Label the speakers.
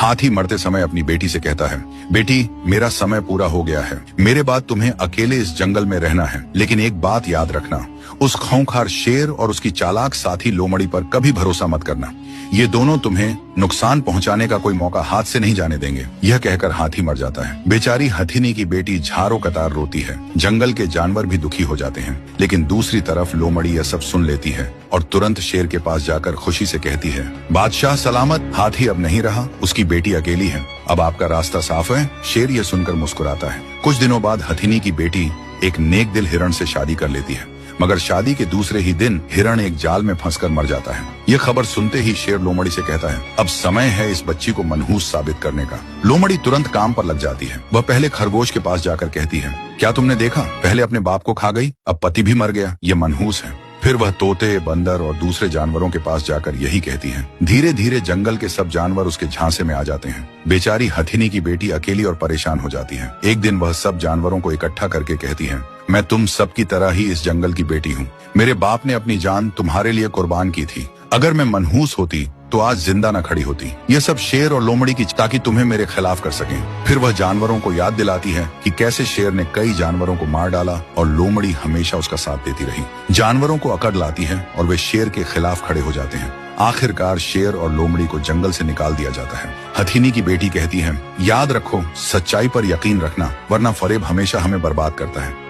Speaker 1: हाथी मरते समय अपनी बेटी से कहता है, बेटी मेरा समय पूरा हो गया है, मेरे बाद तुम्हें अकेले इस जंगल में रहना है, लेकिन एक बात याद रखना, उस खूंखार शेर और उसकी चालाक साथी लोमड़ी पर कभी भरोसा मत करना। ये दोनों तुम्हें नुकसान पहुंचाने का कोई मौका हाथ से नहीं जाने देंगे। यह कहकर हाथी मर जाता है। बेचारी हथिनी की बेटी झारो कतार रोती है। जंगल के जानवर भी दुखी हो जाते हैं, लेकिन दूसरी तरफ लोमड़ी यह सब सुन लेती है और तुरंत शेर के पास जाकर खुशी से कहती है, बादशाह सलामत, हाथी अब नहीं रहा, उसकी बेटी अकेली है, अब आपका रास्ता साफ है। शेर यह सुनकर मुस्कुराता है। कुछ दिनों बाद हथिनी की बेटी एक नेक दिल हिरण से शादी कर लेती है, मगर शादी के दूसरे ही दिन हिरण एक जाल में फंसकर मर जाता है। यह खबर सुनते ही शेर लोमड़ी से कहता है, अब समय है इस बच्ची को मनहूस साबित करने का। लोमड़ी तुरंत काम पर लग जाती है। वह पहले खरगोश के पास जाकर कहती है, क्या तुमने देखा, पहले अपने बाप को खा गई, अब पति भी मर गया, ये मनहूस है। फिर वह तोते, बंदर और दूसरे जानवरों के पास जाकर यही कहती है। धीरे धीरे जंगल के सब जानवर उसके झांसे में आ जाते हैं। बेचारी हथिनी की बेटी अकेली और परेशान हो जाती है। एक दिन वह सब जानवरों को इकट्ठा करके कहती है, मैं तुम सब की तरह ही इस जंगल की बेटी हूँ। मेरे बाप ने अपनी जान तुम्हारे लिए कुर्बान की थी। अगर मैं मनहूस होती तो आज जिंदा न खड़ी होती। यह सब शेर और लोमड़ी की, ताकि तुम्हें मेरे खिलाफ कर सकें। फिर वह जानवरों को याद दिलाती है कि कैसे शेर ने कई जानवरों को मार डाला और लोमड़ी हमेशा उसका साथ देती रही। जानवरों को अकड़ लाती है और वे शेर के खिलाफ खड़े हो जाते हैं। आखिरकार शेर और लोमड़ी को जंगल से निकाल दिया जाता है। हथिनी की बेटी कहती है, याद रखो, सच्चाई पर यकीन रखना, वरना फरेब हमेशा हमें बर्बाद करता है।